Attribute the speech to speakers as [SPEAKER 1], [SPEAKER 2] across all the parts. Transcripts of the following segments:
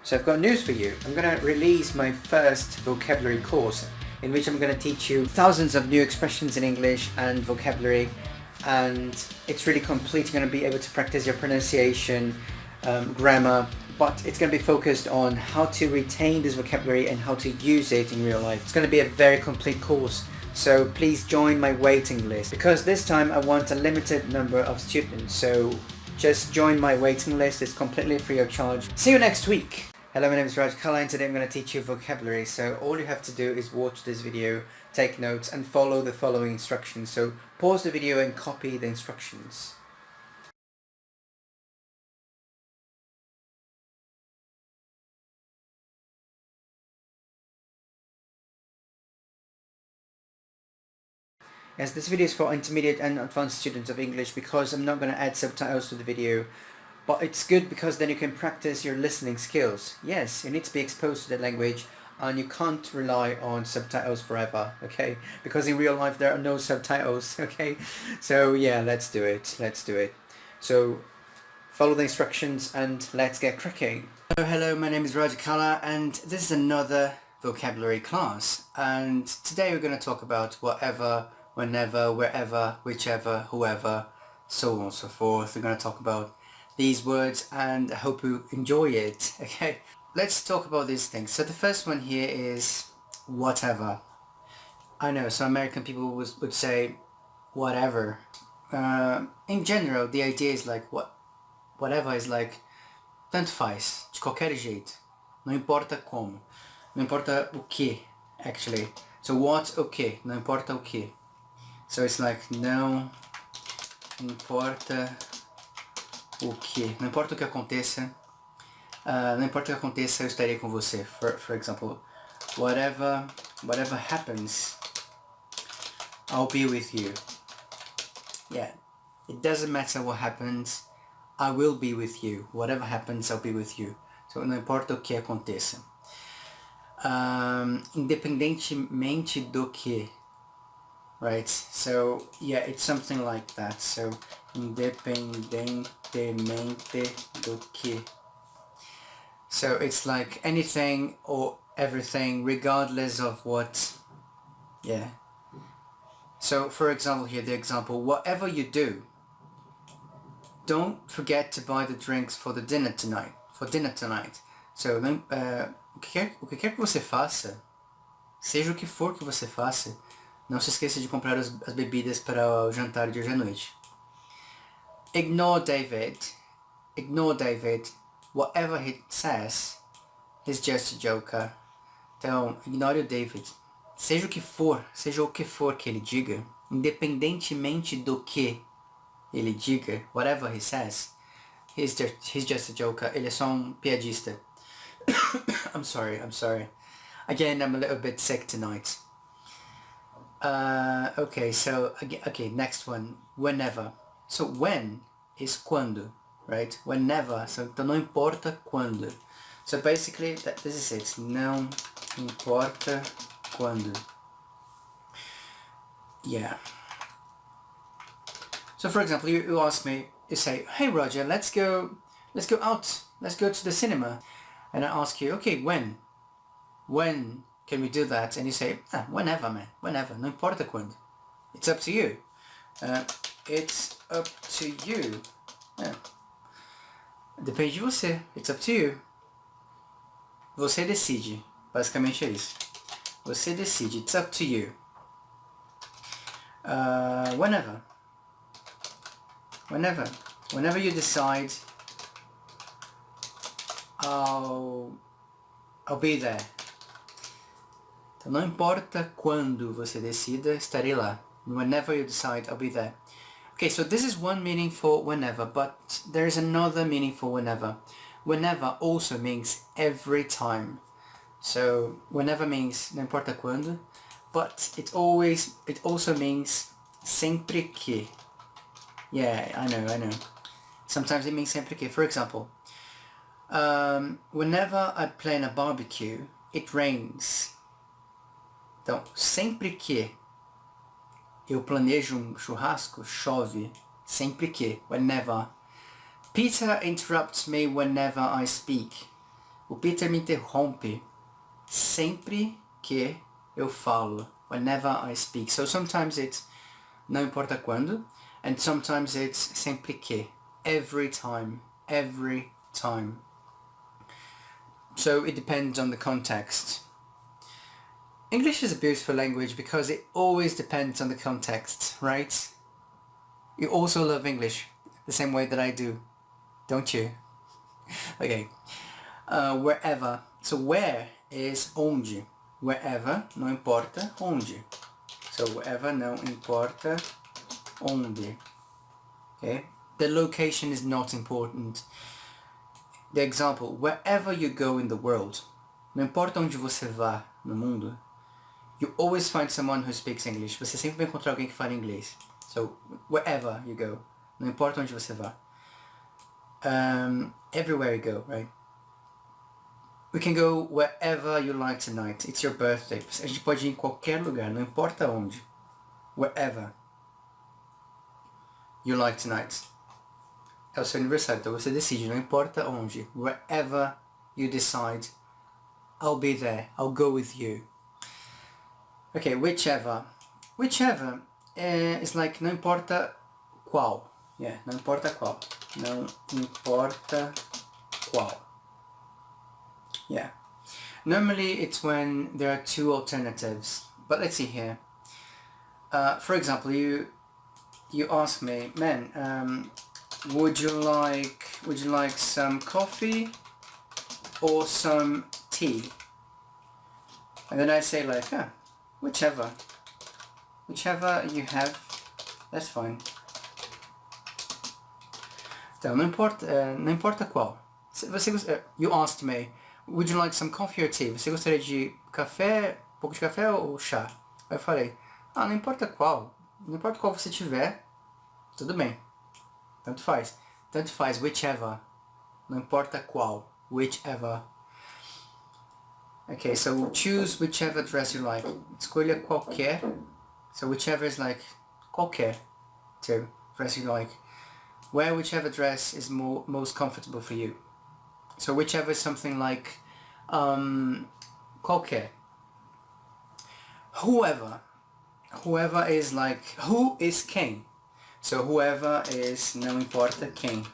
[SPEAKER 1] So I've got news for you. I'm going to release my first vocabulary course in which I'm going to teach you thousands of new expressions in English and vocabulary, and it's really complete. You're going to be able to practice your pronunciation, grammar, but it's going to be focused on how to retain this vocabulary and how to use it in real life. It's going to be a very complete course, so please join my waiting list, because this time I want a limited number of students, so just join my waiting list. It's completely free of charge. See you next week. Hello, my name is Raj Kala, and today I'm going to teach you vocabulary. So all you have to do is watch this video, take notes and follow the following instructions. So pause the video and copy the instructions. Yes, this video is for intermediate and advanced students of English, because I'm not going to add subtitles to the video. But it's good because then you can practice your listening skills. Yes, you need to be exposed to the language, and you can't rely on subtitles forever, okay? Because in real life there are no subtitles, okay? So yeah, let's do it. So follow the instructions and let's get cracking. Hello, my name is Raj Kala, and this is another vocabulary class. And today we're going to talk about whatever, whenever, wherever, whichever, whoever, so on and so forth. We're going to talk about these words, and I hope you enjoy it. Okay, let's talk about these things. So the first one here is whatever. I know some American people would say whatever. In general, the idea is like whatever is like tanto faz, de qualquer jeito, não importa como, não importa o que, actually. So what, o que, não importa o que. So it's like não importa o que, não importa o que aconteça, não importa o que aconteça, eu estarei com você. For example, whatever happens, I'll be with you. Yeah, it doesn't matter what happens, I will be with you. Whatever happens, I'll be with you. So não importa o que aconteça. Independentemente do que. Right, so yeah, it's something like that. So independentemente do que. So it's like anything or everything, regardless of what. Yeah. So for example here, the example, whatever you do, don't forget to buy the drinks for dinner tonight. So o que quer que você faça, seja o que for que você faça, não se esqueça de comprar as bebidas para o jantar de hoje à noite. Ignore David. Whatever he says, he's just a joker. Então, ignore o David. Seja o que for que ele diga, independentemente do que ele diga, whatever he says, he's just a joker. Ele é só piadista. I'm sorry. Again, I'm a little bit sick tonight. Okay, next one, whenever. So when is quando, right? Whenever, so então não importa quando. So basically, this is it, não importa quando. Yeah. So for example, you ask me, you say, hey Roger, let's go out, let's go to the cinema. And I ask you, okay, when can we do that? And you say, whenever, man, whenever, não importa quando. It's up to you. It's up to you. Yeah. Depende de você. It's up to you. Você decide. Basicamente é isso. Você decide. It's up to you. Whenever you decide, I'll be there. Então não importa quando você decida, estarei lá. Whenever you decide, I'll be there. Okay, so this is one meaning for whenever, but there is another meaning for whenever. Whenever also means every time. So whenever means não importa quando, but it also means sempre que. Yeah, I know. Sometimes it means sempre que. For example, whenever I plan a barbecue, it rains. Então, sempre que eu planejo churrasco, chove. Sempre que, whenever. Peter interrupts me whenever I speak. O Peter me interrompe sempre que eu falo. Whenever I speak. So sometimes it's não importa quando, and sometimes it's sempre que. Every time. Every time. So it depends on the context. English is a beautiful language because it always depends on the context, right? You also love English the same way that I do, don't you? Okay. Wherever. So where is onde. Wherever, não importa onde. So wherever, não importa onde. Okay? The location is not important. The example, wherever you go in the world, não importa onde você vá no mundo, you always find someone who speaks English. Você sempre vai encontrar alguém que fala inglês. So wherever you go, não importa onde você vá. Everywhere you go, right? We can go wherever you like tonight. It's your birthday. A gente pode ir em qualquer lugar, não importa onde. Wherever you like tonight. É o seu aniversário, então você decide, não importa onde. Wherever you decide, I'll be there. I'll go with you. Okay, whichever. Whichever is like não importa qual. Yeah, não importa qual. Não importa qual. Yeah. Normally it's when there are two alternatives. But let's see here. For example, you ask me, man, would you like some coffee or some tea? And then I say like, whichever you have, that's fine. Então, não importa qual. You asked me, would you like some coffee or tea? Você gostaria de café, um pouco de café ou chá? Aí eu falei, não importa qual. Não importa qual você tiver, tudo bem. Tanto faz. Tanto faz, whichever. Não importa qual. Whichever. Okay, so choose whichever dress you like. Escolha qualquer. So whichever is like qualquer to dress you like. Wear whichever dress is most comfortable for you. So whichever is something like qualquer. Whoever. Whoever is like, who is quem? So whoever is não importa quem.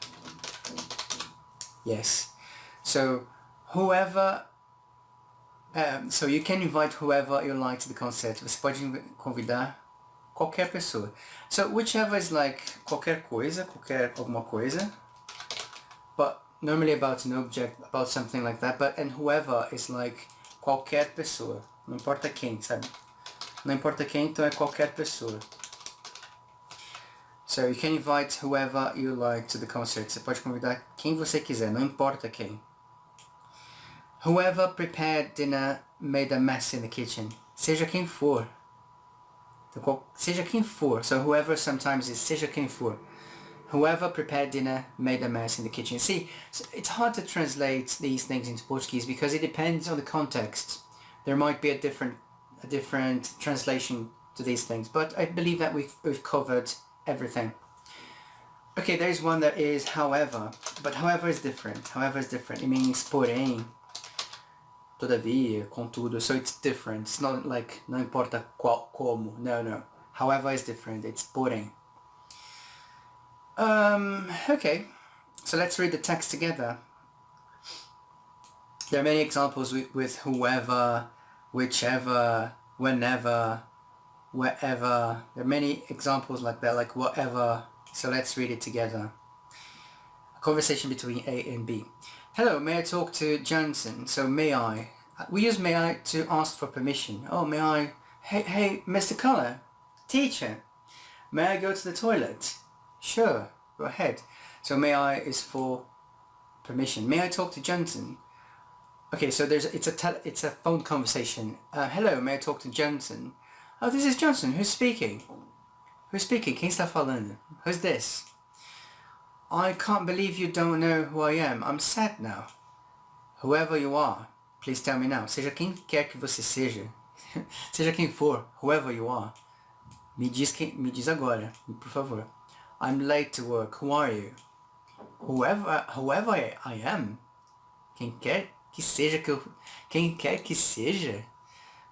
[SPEAKER 1] Yes. So whoever. So you can invite whoever you like to the concert. Você pode convidar qualquer pessoa. So whichever is like qualquer coisa, alguma coisa. But normally about an object, about something like that. And whoever is like qualquer pessoa. Não importa quem, sabe? Não importa quem, então é qualquer pessoa. So you can invite whoever you like to the concert. Você pode convidar quem você quiser, não importa quem. Whoever prepared dinner made a mess in the kitchen. Seja quem for. Então, seja quem for. So whoever sometimes is seja quem for. Whoever prepared dinner made a mess in the kitchen. See, it's hard to translate these things into Portuguese because it depends on the context. There might be a different translation to these things, but I believe that we've covered everything. Okay, there's one that is however, but however is different. However is different. It means porém, todavia, contudo. So it's different. It's not like não importa qual, como. No. However is different. It's porém. Okay, so let's read the text together. There are many examples with whoever, whichever, whenever, wherever. There are many examples like that, like whatever. So let's read it together. A conversation between A and B. Hello, may I talk to Johnson? So may I? We use may I to ask for permission. Oh, may I? Hey, Mr. Collar. Teacher. May I go to the toilet? Sure, go ahead. So may I is for permission. May I talk to Johnson? Okay, so it's a phone conversation. Hello, may I talk to Johnson? Oh, this is Johnson. Who's speaking? Who's speaking? Quem está falando? Who's this? I can't believe you don't know who I am. I'm sad now. Whoever you are, please tell me now. Seja quem quer que você seja. Seja quem for, whoever you are. Me diz agora, por favor. I'm late to work. Who are you? Whoever I am. Quem quer Que seja que eu... Quem quer que seja.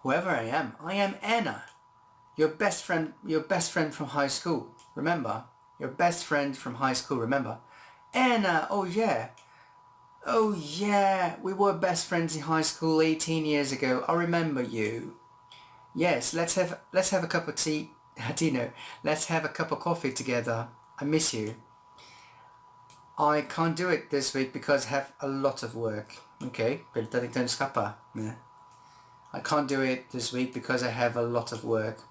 [SPEAKER 1] Whoever I am Anna. Your best friend from high school. Remember? Your best friend from high school, remember? Anna, oh yeah. Oh yeah, we were best friends in high school 18 years ago. I remember you. Yes, let's have a cup of tea. Dino, let's have a cup of coffee together. I miss you. I can't do it this week because I have a lot of work. Ok, ele está tentando escapar, né? I can't do it this week because I have a lot of work.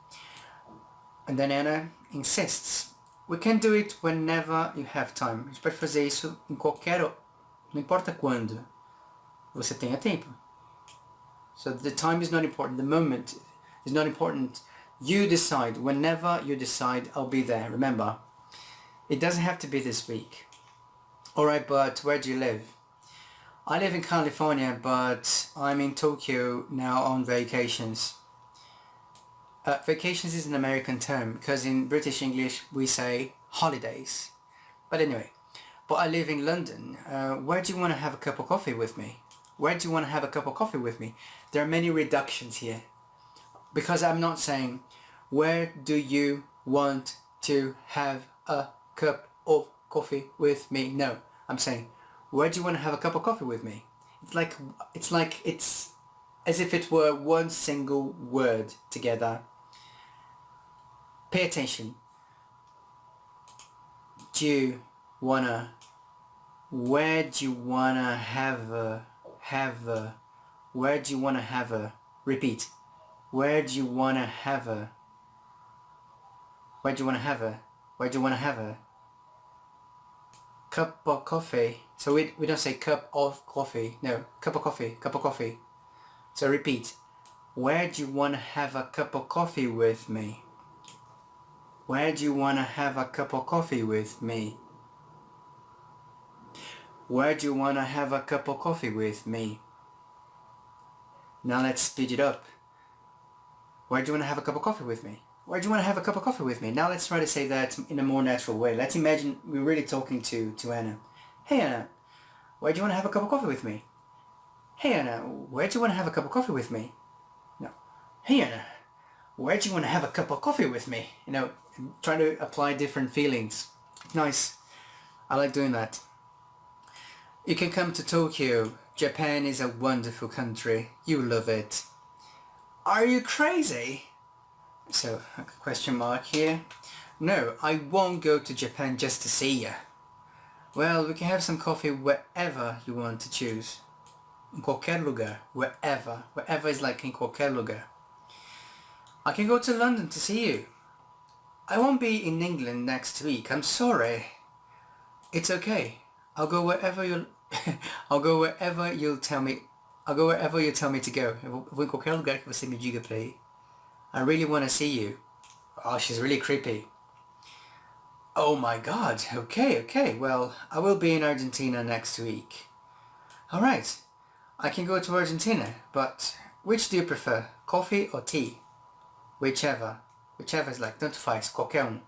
[SPEAKER 1] And then Anna insists. We can do it whenever you have time. A gente pode fazer isso em qualquer... Não importa quando você tenha tempo. So the time is not important. The moment is not important. You decide. Whenever you decide, I'll be there. Remember, it doesn't have to be this week. Alright, but where do you live? I live in California, but I'm in Tokyo now on vacations. Vacations is an American term because in British English we say holidays. But anyway, but I live in London. Where do you want to have a cup of coffee with me? Where do you want to have a cup of coffee with me? There are many reductions here. Because I'm not saying, where do you want to have a cup of coffee with me? No, I'm saying, where do you want to have a cup of coffee with me? It's as if it were one single word together. Pay attention. Where do you wanna have a, where do you wanna have a, repeat. Where do you wanna have a, where do you wanna have a, where do you wanna have a cup of coffee? So we don't say cup of coffee, no, cup of coffee, cup of coffee. So repeat. Where do you wanna have a cup of coffee with me? Where do you wanna have a cup of coffee with me? Where do you wanna have a cup of coffee with me? Now let's speed it up. Where do you wanna have a cup of coffee with me? Where do you wanna have a cup of coffee with me? Now let's try to say that in a more natural way. Let's imagine we're really talking to Anna. Hey Anna, where do you wanna have a cup of coffee with me? Hey Anna, where do you wanna have a cup of coffee with me? No. Hey Anna, where do you wanna have a cup of coffee with me? You know, trying to apply different feelings. Nice. I like doing that. You can come to Tokyo. Japan is a wonderful country. You love it. Are you crazy? So, a question mark here. No, I won't go to Japan just to see you. Well, we can have some coffee wherever you want to choose. In qualquer lugar. Wherever. Wherever is like in qualquer lugar. I can go to London to see you. I won't be in England next week. I'm sorry. It's okay. I'll go wherever you'll I'll go wherever you'll tell me. I'll go wherever you tell me to go. Eu vou em qualquer lugar que você me diga para ir. I really want to see you. Oh, she's really creepy. Oh my god. Okay. Well, I will be in Argentina next week. Alright. I can go to Argentina, but which do you prefer? Coffee or tea? Whichever. Whichever is like, tanto faz, qualquer um.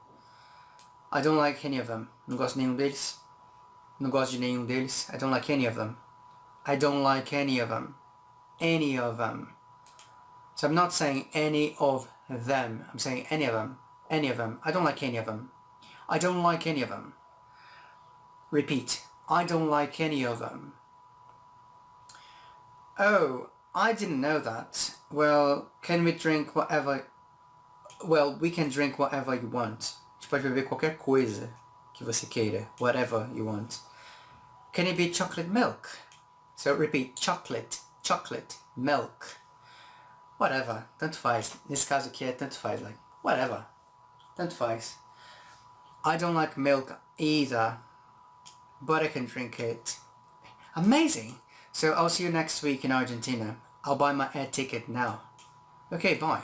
[SPEAKER 1] I don't like any of them. Não gosto de nenhum deles. Não gosto de nenhum deles. I don't like any of them. I don't like any of them. Any of them. So I'm not saying any of them. I'm saying any of them. Any of them. I don't like any of them. I don't like any of them. Repeat. I don't like any of them. Oh, I didn't know that. Well, can we drink whatever... Well, we can drink whatever you want. Você pode beber qualquer coisa que você queira. Whatever you want. Can it be chocolate milk? So repeat. Chocolate. Chocolate. Milk. Whatever. Tanto faz. Nesse caso aqui é tanto faz. Like, whatever. Tanto faz. I don't like milk either. But I can drink it. Amazing. So I'll see you next week in Argentina. I'll buy my air ticket now. Okay, bye.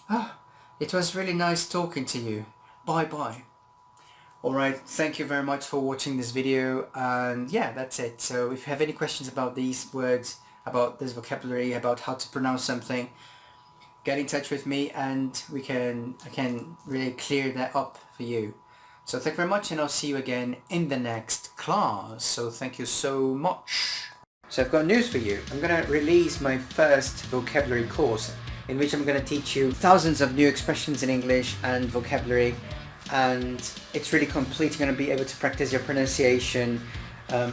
[SPEAKER 1] Ah, it was really nice talking to you. Bye. Alright, thank you very much for watching this video, and yeah, that's it. So if you have any questions about these words, about this vocabulary, about how to pronounce something, get in touch with me and I can really clear that up for you. So thank you very much, and I'll see you again in the next class. So thank you so much. So I've got news for you. I'm going to release my first vocabulary course in which I'm going to teach you thousands of new expressions in English and vocabulary, and it's really complete. You're going to be able to practice your pronunciation,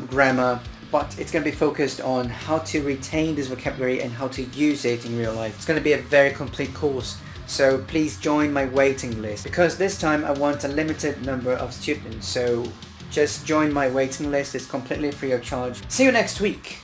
[SPEAKER 1] grammar, but it's going to be focused on how to retain this vocabulary and how to use it in real life. It's going to be a very complete course, so please join my waiting list, because this time I want a limited number of students, so just join my waiting list. It's completely free of charge. See you next week.